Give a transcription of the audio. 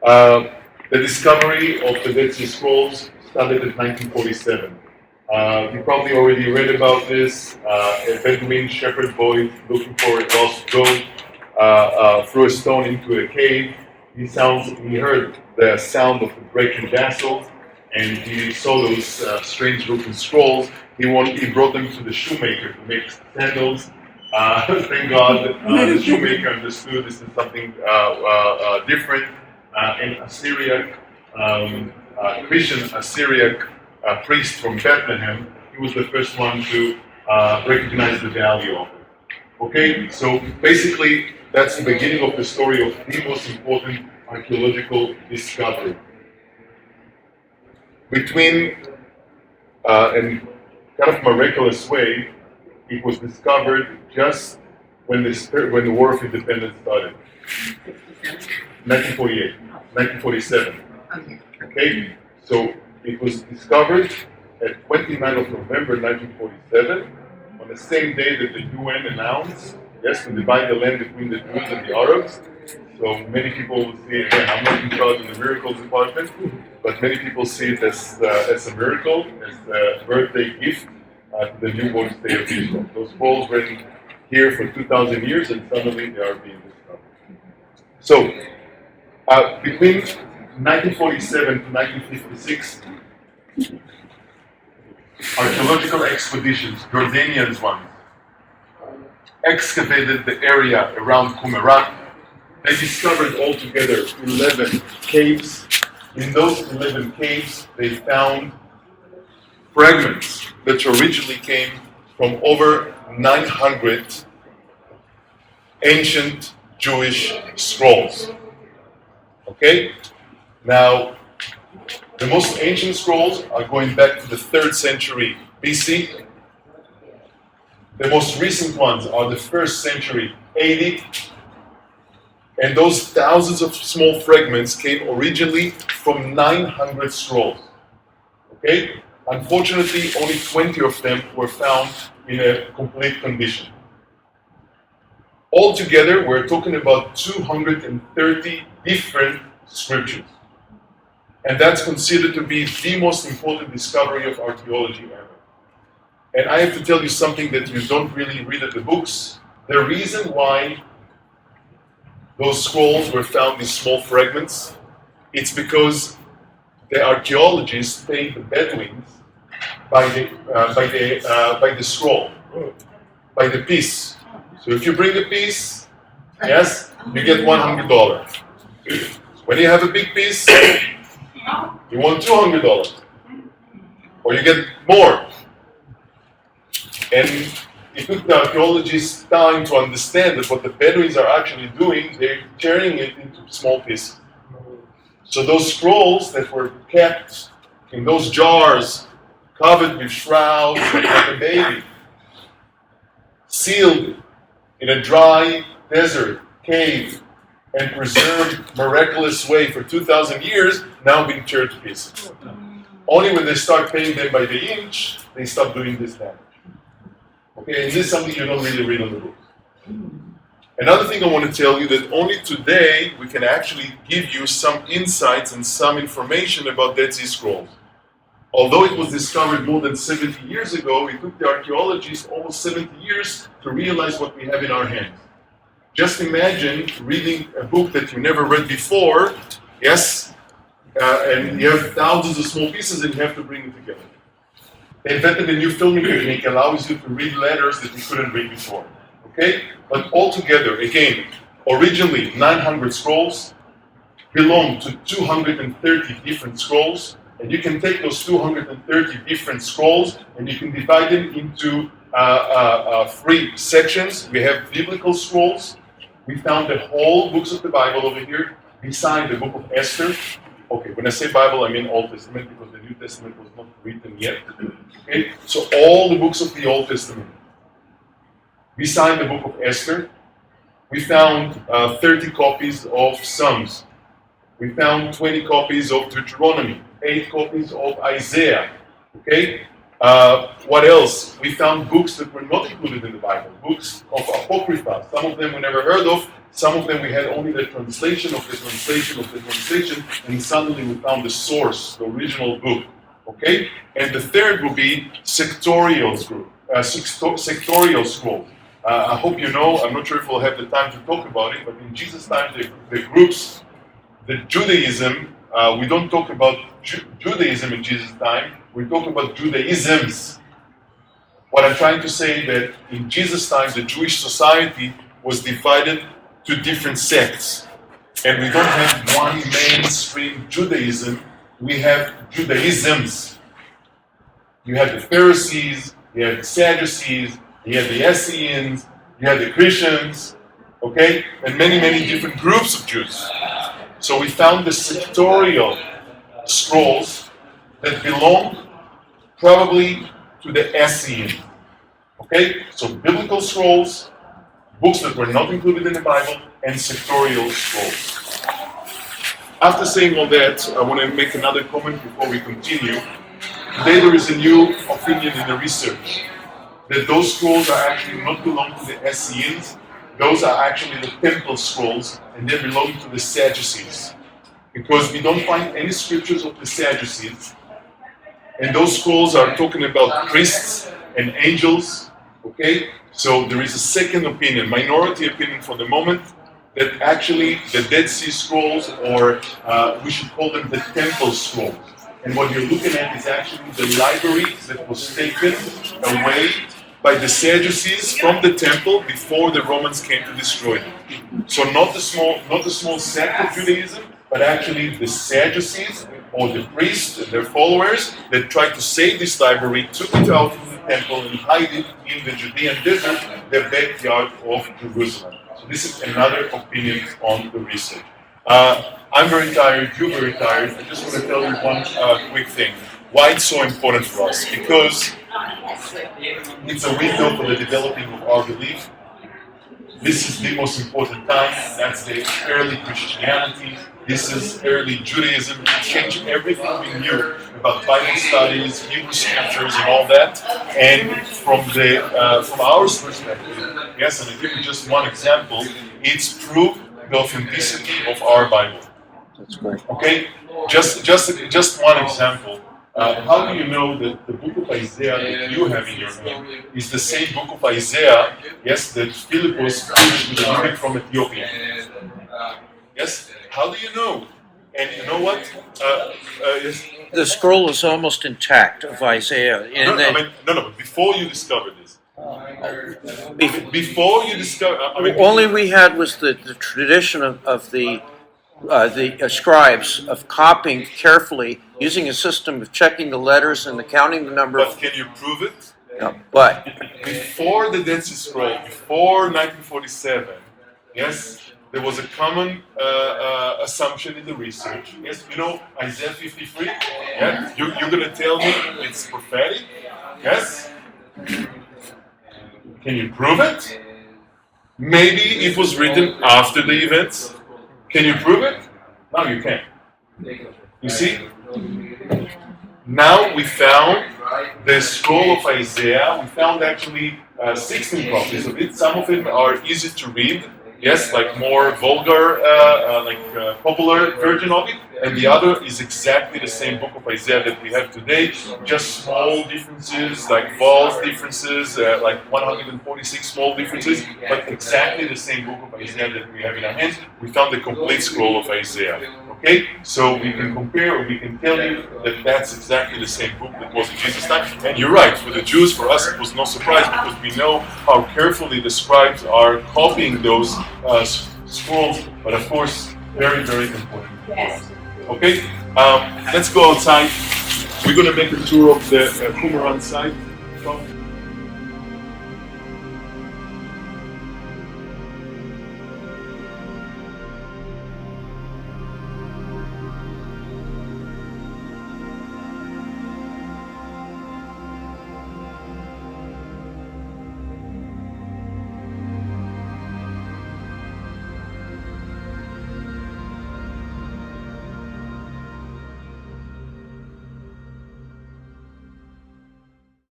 The discovery of the Dead Sea Scrolls started in 1947. You probably already read about this. A Bedouin shepherd boy looking for a lost goat threw a stone into a cave. He heard the sound of the breaking vessels, and he saw those strange-looking scrolls. He brought them to the shoemaker to make sandals. Thank God the shoemaker understood this is something different. An Assyrian, Christian Assyrian priest from Bethlehem, he was the first one to recognize the value of it. Okay, so basically that's the beginning of the story of the most important archaeological discovery. Between, in kind of miraculous way, it was discovered just when the War of Independence started. 1948, 1947. Okay, so it was discovered at 29th of November 1947, on the same day that the UN announced, yes, to divide the land between the Jews and the Arabs. So many people will see it, and I'm not in charge of the miracles department, but many people see it as a miracle, as a birthday gift to the newborn state of Israel. Those scrolls were here for 2,000 years, and suddenly they are being discovered. So, between 1947 to 1956, archaeological expeditions, Jordanian ones, excavated the area around Qumran. They discovered altogether 11 caves. In those 11 caves, they found fragments that originally came from over 900 ancient Jewish scrolls. Okay? Now, the most ancient scrolls are going back to the 3rd century BC. The most recent ones are the 1st century AD. And those thousands of small fragments came originally from 900 scrolls. Okay? Unfortunately, only 20 of them were found in a complete condition. Altogether, we're talking about 230 different scriptures. And that's considered to be the most important discovery of archaeology ever. And I have to tell you something that you don't really read at the books. The reason why those scrolls were found in small fragments, it's because the archaeologists paid the Bedouins by the scroll, by the piece. So if you bring a piece, yes, you get $100. When you have a big piece, you want $200, or you get more. And it took the archaeologists time to understand that what the Bedouins are actually doing, they're tearing it into small pieces. So those scrolls that were kept in those jars, covered with shrouds like a baby, sealed in a dry desert cave and preserved miraculous way for 2,000 years, now being teared to pieces. Only when they start paying them by the inch, they stop doing this damage. Okay, and this is something you don't really read on the books. Another thing I want to tell you that only today we can actually give you some insights and some information about Dead Sea Scrolls. Although it was discovered more than 70 years ago, it took the archaeologists almost 70 years to realize what we have in our hands. Just imagine reading a book that you never read before, yes, and you have thousands of small pieces and you have to bring it together. They invented a new filming technique that allows you to read letters that you couldn't read before. Okay? But altogether, again, originally 900 scrolls belong to 230 different scrolls, and you can take those 230 different scrolls and you can divide them into 3 sections. We have biblical scrolls. We found the whole books of the Bible over here, beside the book of Esther. Okay, when I say Bible, I mean Old Testament, because the New Testament was not written yet. Okay, so all the books of the Old Testament. Beside the book of Esther, we found 30 copies of Psalms. We found 20 copies of Deuteronomy, 8 copies of Isaiah. Okay, What else? We found books that were not included in the Bible, books of Apocrypha. Some of them we never heard of, some of them we had only the translation of the translation of the translation, and suddenly we found the source, the original book. Okay? And the third will be sectorial scrolls. I hope you know, I'm not sure if we'll have the time to talk about it, but in Jesus' time, the groups, the Judaism, we don't talk about Judaism in Jesus' time, we talk about Judaisms. What I'm trying to say that in Jesus' time, the Jewish society was divided to different sects. And we don't have one mainstream Judaism, we have Judaisms. You had the Pharisees, you had the Sadducees, you had the Essenes, you had the Christians, okay? And many, many different groups of Jews. So we found the sectorial scrolls that belong probably to the Essene. Okay? So biblical scrolls, books that were not included in the Bible, and sectorial scrolls. After saying all that, I want to make another comment before we continue. Today there is a new opinion in the research that those scrolls are actually not belong to the Essenes. Those are actually the temple scrolls, and they belong to the Sadducees. Because we don't find any scriptures of the Sadducees. And those scrolls are talking about priests and angels. Okay? So there is a second opinion, minority opinion for the moment, that actually the Dead Sea Scrolls, or we should call them the temple scrolls. And what you're looking at is actually the library that was taken away by the Sadducees from the temple before the Romans came to destroy them. So not the small sect of Judaism, but actually the Sadducees or the priests and their followers that tried to save this library, took it out of the temple and hide it in the Judean desert, the backyard of Jerusalem. So this is another opinion on the research. I'm very tired, you're very tired. I just want to tell you one quick thing. Why it's so important for us? Because it's a window for the developing of our belief. This is the most important time. That's the early Christianity. This is early Judaism. It changed everything we knew about Bible studies, Hebrew scriptures, and all that. And from our perspective, yes, and I'll give you just one example. It's proved the authenticity of our Bible. That's great. Okay, just one example. How do you know that the book of Isaiah that you have in your hand is the same book of Isaiah, yes, that Philippus preached to the eunuch from Ethiopia? Yes? How do you know? And you know what? Yes. The scroll is almost intact of Isaiah. No, but before you discovered this. Before you discover... Only we had was the tradition of the scribes of copying carefully, using a system of checking the letters and counting the number. But can you prove it? No, but before the Dead Sea Scroll, before 1947, yes, there was a common assumption in the research. Yes, you know Isaiah 53. Yeah, you're going to tell me it's prophetic. Yes. Can you prove it? Maybe it was written after the events. Can you prove it? No, you can't. You see? Now we found the scroll of Isaiah. We found actually 16 copies of it. Some of them are easy to read. Yes, like more vulgar, popular version of it. And the other is exactly the same book of Isaiah that we have today. Just small differences, like vowels differences, like 146 small differences, but exactly the same book of Isaiah that we have in our hands. We found the complete scroll of Isaiah. Okay, so we can compare, or we can tell you that that's exactly the same book that was in Jesus' time. And you're right, for the Jews, for us, it was no surprise because we know how carefully the scribes are copying those scrolls, but of course, very, very important for us. Okay, let's go outside. We're going to make a tour of the Qumran site.